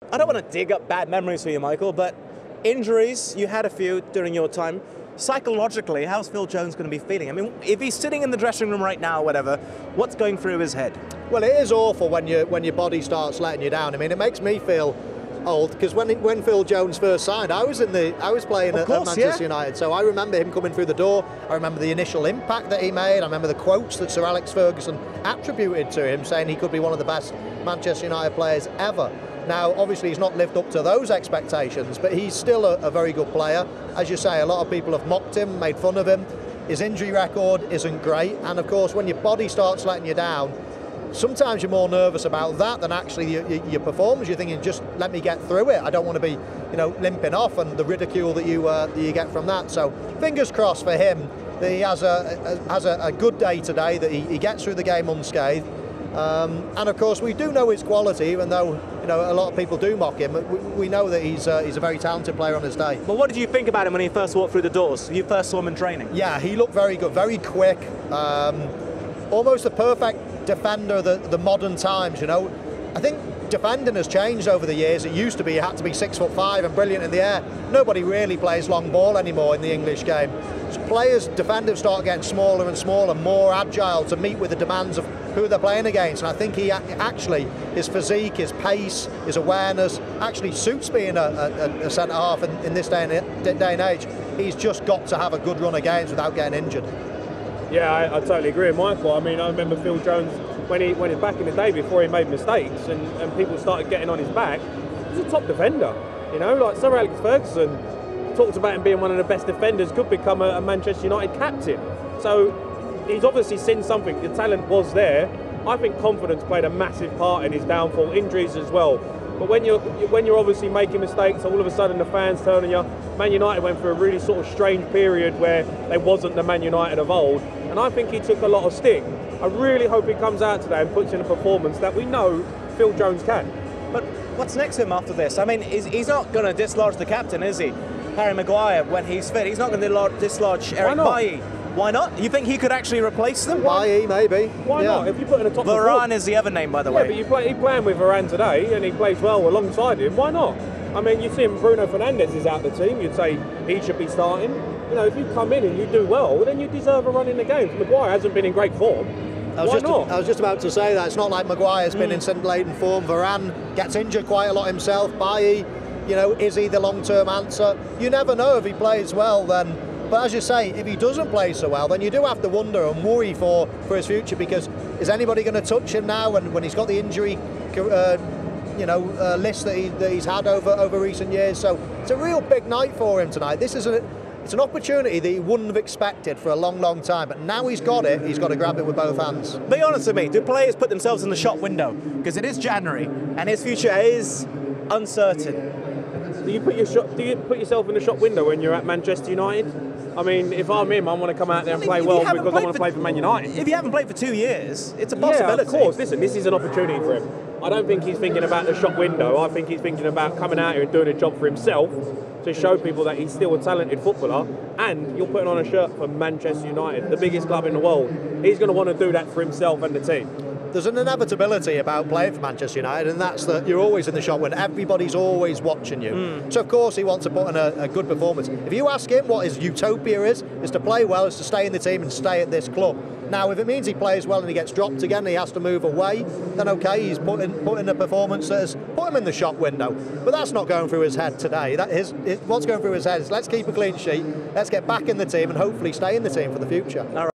I don't want to dig up bad memories for you, Michael, but injuries, you had a few during your time. Psychologically, how's Phil Jones going to be feeling? I mean, if he's sitting in the dressing room right now or whatever, what's going through his head? Well, it is awful when your body starts letting you down. I mean, it makes me feel old because when Phil Jones first signed, I was playing at Manchester United, so I remember him coming through the door. I remember the initial impact that he made. I remember the quotes that Sir Alex Ferguson attributed to him, saying he could be one of the best Manchester United players ever. Now, obviously, he's not lived up to those expectations, but he's still a very good player. As you say, a lot of people have mocked him, made fun of him. His injury record isn't great, and of course, when your body starts letting you down, sometimes you're more nervous about that than actually your performance. You're thinking, just let me get through it. I don't want to be, limping off, and the ridicule that you get from that. So, fingers crossed for him that he has a good day today, that he gets through the game unscathed. And of course, we do know his quality, even though a lot of people do mock him. We know that he's a very talented player on his day. But what did you think about him when he first walked through the doors? You first saw him in training. Yeah, he looked very good, very quick, almost the perfect defender of the modern times. I think defending has changed over the years. It used to be you had to be 6'5" and brilliant in the air. Nobody really plays long ball anymore in the English game. So defenders start getting smaller and smaller, more agile to meet with the demands of who they're playing against. And I think his physique, his pace, his awareness actually suits being a centre half in this day and age. He's just got to have a good run of games without getting injured. Yeah, I totally agree with Michael. I mean, I remember Phil Jones when he back in the day before he made mistakes and people started getting on his back. He was a top defender. Like Sir Alex Ferguson talked about him being one of the best defenders, could become a Manchester United captain. So he's obviously seen something. The talent was there. I think confidence played a massive part in his downfall, injuries as well. But when you're obviously making mistakes, all of a sudden the fans turn on you. Man United went through a really sort of strange period where they wasn't the Man United of old, and I think he took a lot of stick. I really hope he comes out today and puts in a performance that we know Phil Jones can. But what's next to him after this? I mean, he's not going to dislodge the captain, is he? Harry Maguire, when he's fit, he's not going to dislodge Eric Bailly. Why not? You think he could actually replace them? Bailly, maybe. Why not? If you put in a top Varane is the other name, by the way. Yeah, but he's playing with Varane today, and he plays well alongside him. Why not? I mean, you see him, Bruno Fernandes is out the team. You'd say he should be starting. If you come in and you do well, then you deserve a run in the game. Maguire hasn't been in great form. I was just about to say that. It's not like Maguire's been in scintillating form. Varane gets injured quite a lot himself. Bailly, is he the long-term answer? You never know if he plays well then. But as you say, if he doesn't play so well, then you do have to wonder and worry for his future, because is anybody going to touch him now when he's got the injury list that he's had over recent years? So it's a real big night for him tonight. It's an opportunity that he wouldn't have expected for a long, long time, but now he's got it, he's got to grab it with both hands. Be honest with me, do players put themselves in the shop window? Because it is January, and his future is uncertain. Do you put yourself in the shop window when you're at Manchester United? I mean, if I'm him, I want to come out there and play well because I want to play for Man United. If you haven't played for 2 years, it's a possibility. Yeah, of course. Listen, this is an opportunity for him. I don't think he's thinking about the shop window. I think he's thinking about coming out here and doing a job for himself to show people that he's still a talented footballer, and you're putting on a shirt for Manchester United, the biggest club in the world. He's going to want to do that for himself and the team. There's an inevitability about playing for Manchester United, and that's that you're always in the shop when everybody's always watching you. So of course he wants to put in a good performance. If you ask him what his utopia is to play well, is to stay in the team and stay at this club. Now, if it means he plays well and he gets dropped again and he has to move away, then okay, he's put in a performance that has put him in the shop window. But that's not going through his head today. What's going through his head is, let's keep a clean sheet, let's get back in the team and hopefully stay in the team for the future.